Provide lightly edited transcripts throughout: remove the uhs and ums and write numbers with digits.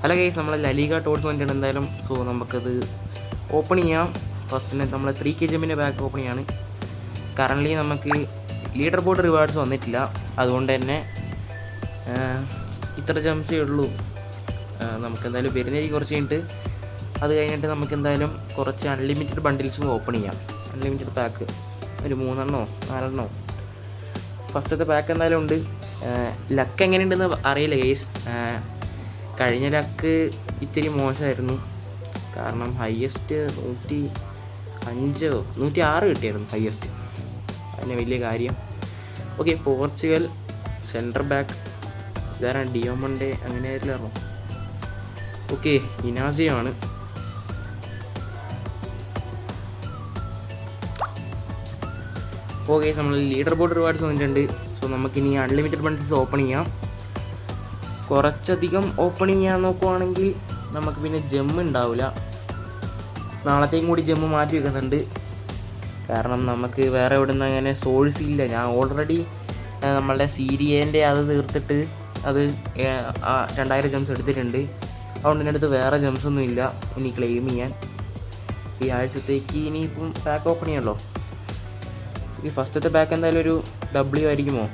Hello guys, നമ്മൾ ലലീഗ Toad's വേണ്ടിയാണ് എന്തായാലും. സോ നമുക്കത് ഓപ്പൺ ചെയ്യാം. ഫസ്റ്റിന് നമ്മൾ 3 kgമിൻ്റെ ബാക്ക് ഓപ്പൺ ചെയ്യാണ്. കറൻ്റ്ലി നമുക്ക് ലീഡർ ബോർഡ് റിവാർഡ്സ് വന്നിട്ടില്ല, അതുകൊണ്ട് തന്നെ ഇത്ര ജംസേ ഉള്ളൂ. നമുക്കെന്തായാലും വരുന്നതിലേക്ക് കുറച്ച് കഴിഞ്ഞിട്ട് അത് കഴിഞ്ഞിട്ട് നമുക്കെന്തായാലും കുറച്ച് അൺലിമിറ്റഡ് ബണ്ടിൽസും ഓപ്പൺ ചെയ്യാം. അൺലിമിറ്റഡ് പാക്ക് ഒരു 3 4 ഫസ്റ്റത്തെ പാക്ക് എന്തായാലും ഉണ്ട്. ലക്ക് എങ്ങനെയുണ്ടെന്ന് അറിയില്ല ഗൈസ്. കഴിഞ്ഞ ലക്ക് ഇത്തിരി മോശമായിരുന്നു, കാരണം ഹയ്യസ്റ്റ് 105 106 കിട്ടിയായിരുന്നു ഹയ്യസ്റ്റ്. അതിന് വലിയ കാര്യം. ഓക്കെ, പോർച്ചുഗൽ സെൻറ്റർ ബാക്ക് ഇതാരാണ്? ഡിയോമണ്ടെ അങ്ങനെ ആയിരുന്നോ? ഓക്കെ, ഇനാസിയോ ആണ്. ഓക്കെ, നമ്മൾ ലീഡർ ബോർഡ് റിവാർഡ്സ് വന്നിട്ടുണ്ട്. സോ നമുക്കിനി അൺലിമിറ്റഡ് ബണ്ടിൽസ് ഓപ്പൺ ചെയ്യാം. കുറച്ചധികം ഓപ്പൺ ചെയ്യാൻ നോക്കുവാണെങ്കിൽ നമുക്ക് പിന്നെ ജെമ്മ് ഉണ്ടാവില്ല. നാളത്തേക്കും കൂടി ജെമ്മ് മാറ്റി വെക്കുന്നുണ്ട്, കാരണം നമുക്ക് വേറെ എവിടെ നിന്ന് അങ്ങനെ സോഴ്സ് ഇല്ല. ഞാൻ ഓൾറെഡി നമ്മളുടെ സീരിയേൻ്റെ അത് തീർത്തിട്ട് അത് 2000 ജംസ് എടുത്തിട്ടുണ്ട്. അതുകൊണ്ട് എൻ്റെ അടുത്ത് വേറെ ജംസൊന്നും ഇല്ല ഇനി ക്ലെയിം ചെയ്യാൻ. ഈ ആഴ്ചത്തേക്ക് ഇനിയിപ്പം പാക്ക് ഓപ്പൺ ചെയ്യാമല്ലോ. ഈ ഫസ്റ്റത്തെ പാക്ക് എന്തായാലും ഒരു W ആയിരിക്കുമോ?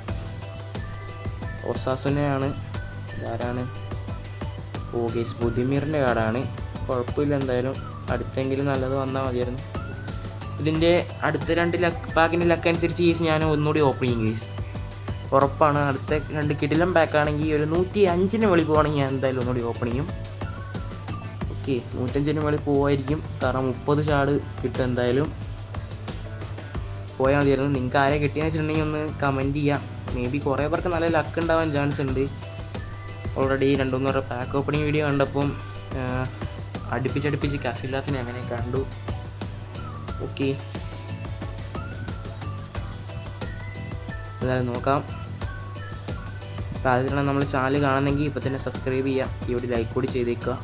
ഒസാസുനയാണ്. ഇതാരാണ്? ഗൈസ്, ബുദ്ധിമീറിൻ്റെ കാർഡാണ്. കുഴപ്പമില്ല, എന്തായാലും അടുത്തെങ്കിലും നല്ലത് വന്നാൽ മതിയായിരുന്നു. ഇതിൻ്റെ അടുത്ത 2 പാക്കിൻ്റെ ലക്ക് അനുസരിച്ച് കേസ് ഞാൻ ഒന്നുകൂടി ഓപ്പൺ ചെയ്യും കേസ്. ഉറപ്പാണ്. അടുത്ത 2 കിടിലം പാക്കാണെങ്കിൽ ഒരു 105 വെളി പോവുകയാണെങ്കിൽ ഞാൻ എന്തായാലും ഒന്നുകൂടി ഓപ്പൺ ചെയ്യും. ഓക്കെ, 105 വെളി പോവായിരിക്കും, കാരണം 30 ഷാർഡ് കിട്ടും എന്തായാലും. പോയാൽ മതിയായിരുന്നു. നിങ്ങൾക്ക് ആരെ കിട്ടിയെന്ന് വെച്ചിട്ടുണ്ടെങ്കിൽ ഒന്ന് കമൻറ്റ് ചെയ്യാം. മേ ബി കുറേ പേർക്ക് നല്ല ലക്ക് ഉണ്ടാവാൻ ചാൻസ് ഉണ്ട്. ഓൾറെഡി 2-3 പാക്ക് ഓപ്പണിങ് വീഡിയോ കണ്ടപ്പം അടുപ്പിച്ചടുപ്പിച്ച് കാസില്ലാസിനെ അങ്ങനെ കണ്ടു. ഓക്കെ, എന്തായാലും നോക്കാം. അപ്പോൾ ആദ്യത്തിലാണ് നമ്മൾ ചാനൽ കാണുന്നെങ്കിൽ ഇപ്പോൾ തന്നെ സബ്സ്ക്രൈബ് ചെയ്യുക, ഇവിടെ ലൈക്ക് കൂടി ചെയ്തേക്കുക.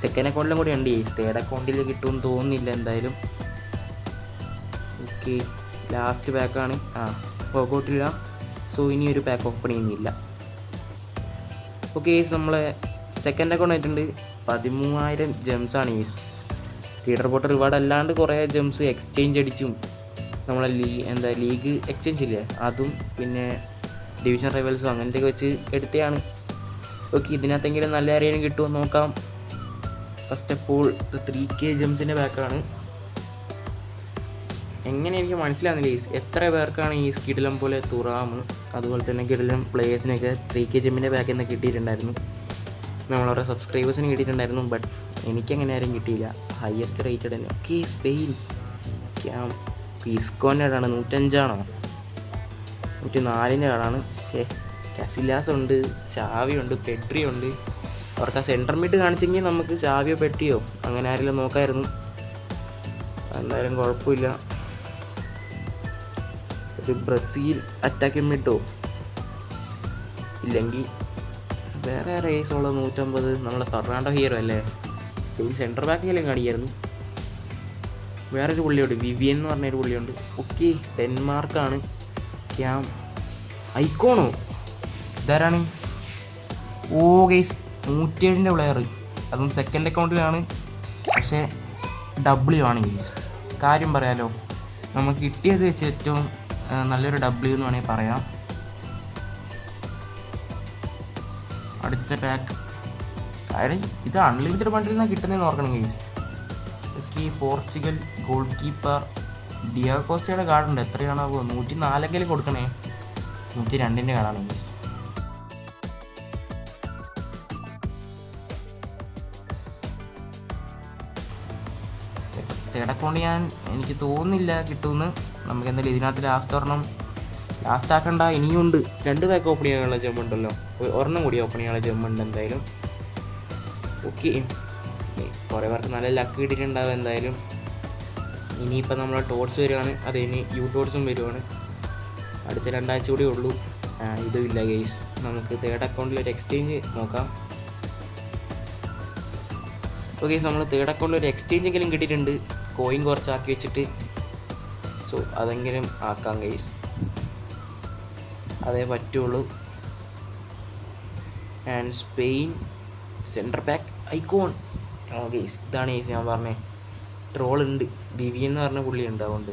സെക്കൻഡ് അക്കൗണ്ടിലും കൂടി ഉണ്ട്. തേർഡ് അക്കൗണ്ടിൽ കിട്ടുമെന്ന് തോന്നുന്നില്ല എന്തായാലും. ഓക്കെ, ലാസ്റ്റ് പാക്കാണ്. പോകോട്ടില്ല. സോ ഇനി ഒരു പാക്ക് ഓപ്പൺ ചെയ്യുന്നില്ല. ഓക്കെ, നമ്മൾ സെക്കൻഡ് അക്കൗണ്ട് ആയിട്ടുണ്ട്. 13,000 ജംസാണ് ഈസ്. ലീഡർ ബോട്ട് റിവാർഡ് അല്ലാണ്ട് കുറേ ജംസ് എക്സ്ചേഞ്ച് അടിച്ചും നമ്മളെ ലീഗ് എക്സ്ചേഞ്ച് ഇല്ലേ അതും, പിന്നെ ഡിവിഷൻ റൈവൽസും അങ്ങനത്തെയൊക്കെ വെച്ച് എടുത്തതാണ്. ഓക്കെ, ഇതിനകത്തെങ്കിലും നല്ല ആരെയും കിട്ടുമോ നോക്കാം. First of all 3K ജംസിൻ്റെ ബാക്കാണ്. എങ്ങനെ എനിക്ക് മനസ്സിലാകുന്നില്ല ഈസ്, എത്ര പേർക്കാണ് ഈ കിടിലം പോലെ തുറാമ് അതുപോലെ തന്നെ കിടിലം പ്ലേയേഴ്സിനൊക്കെ 3K ജമ്മിൻ്റെ ബാക്കിൽ നിന്ന് കിട്ടിയിട്ടുണ്ടായിരുന്നു. നമ്മളവരുടെ സബ്സ്ക്രൈബേഴ്സിന് കിട്ടിയിട്ടുണ്ടായിരുന്നു. ബട്ട് എനിക്കങ്ങനെ ആരും കിട്ടിയില്ല. ഹയസ്റ്റ് റേറ്റഡ് തന്നെ. ഓക്കെ, സ്പെയിൻ ഇസ്കോൻ്റെ കാർഡാണ്. 105 104 കാർഡാണ്. കാസില്ലാസ് ഉണ്ട്, ഷാവിയുണ്ട്, പെട്രി ഉണ്ട്. അവർക്ക് ആ സെൻറ്റർ മിഡ് കാണിച്ചെങ്കിൽ നമുക്ക് ഷാവിയോ പെട്രിയോ അങ്ങനെ ആരെങ്കിലും നോക്കായിരുന്നു. എന്തായാലും കുഴപ്പമില്ല. ഒരു ബ്രസീൽ അറ്റാക്കിംഗ് മിഡോ ഇല്ലെങ്കിൽ വേറെ റേസുള്ള 150 നമ്മളെ ഫെർണാണ്ടോ ഹീറോ അല്ലേ. സ്പെയിൻ സെൻറ്റർ ബാക്കെങ്കിലും കാണിക്കായിരുന്നു. വേറൊരു പുള്ളിയുണ്ട്, വിവിയൻ എന്ന് പറഞ്ഞൊരു പുള്ളിയുണ്ട്. ഓക്കെ, ഡെൻമാർക്കാണ്. ഐക്കോണോ ഇതാരാണ്? ഗൈസ്, 107 പ്ലെയർ, അതും സെക്കൻഡ് അക്കൗണ്ടിലാണ്. പക്ഷേ W ആണ് ഗൈസ്. കാര്യം പറയാലോ, നമുക്ക് കിട്ടിയത് വെച്ച് ഏറ്റവും നല്ലൊരു W എന്ന് വേണമെങ്കിൽ പറയാം. അടുത്ത പാക്ക് കാര്യം ഇത് അൺലിമിറ്റഡ് ബണ്ടിൽ നിന്നാണ് കിട്ടുന്നതെന്ന് ഓർക്കണം guys. Okay, Portugal goal keeper ഡിയാകോസ്റ്റയുടെ കാർഡുണ്ട്. എത്രയാണാവോ? 104 കൊടുക്കണേ. 102 കാർഡാണ് ഗൈസ്. തേർഡ് അക്കൗണ്ട് എനിക്ക് തോന്നുന്നില്ല കിട്ടുമെന്ന്. നമുക്ക് എന്തായാലും ഇതിനകത്ത് ലാസ്റ്റ് ആക്കണ്ട. ഇനിയുണ്ട് 2 പാക്ക് ഓപ്പൺ ചെയ്യാനുള്ള ജമ്മുണ്ടല്ലോ. ഒരെണ്ണം കൂടി ഓപ്പൺ ചെയ്യാനുള്ള ജമ്മുണ്ട് എന്തായാലും. ഓക്കെ, കുറേ പേർക്ക് നല്ല ലക്ക് കിട്ടിയിട്ടുണ്ടാവും എന്തായാലും. ഇനിയിപ്പോൾ നമ്മൾ ടോഡ്സ് വരുവാണ്, അത് ഇനി ടോഡ്സും വരുവാണ്. അടുത്ത 2 ആഴ്ച കൂടി ഉള്ളൂ. ഇതുമില്ല ഗെയ്സ്. നമുക്ക് തേർഡ് അക്കൗണ്ടിൽ ഒരു എക്സ്ചേഞ്ച് നോക്കാം. ഓക്കെ, നമ്മൾ തേർഡ് അക്കൗണ്ടിൽ ഒരു എക്സ്ചേഞ്ച് എങ്കിലും കിട്ടിയിട്ടുണ്ട്. കോയിൻ കുറച്ചാക്കി വെച്ചിട്ട്. സോ അതെങ്കിലും ആക്കാം ഗെയ്സ്, അതേ പറ്റുള്ളൂ. And Spain centre pack icon. Guys ഇതാണ് ഗെയ്സ് ഞാൻ പറഞ്ഞത്. ട്രോളുണ്ട്, വിവിൻ എന്ന് പറഞ്ഞ പുള്ളിയുണ്ട്. അതുകൊണ്ട്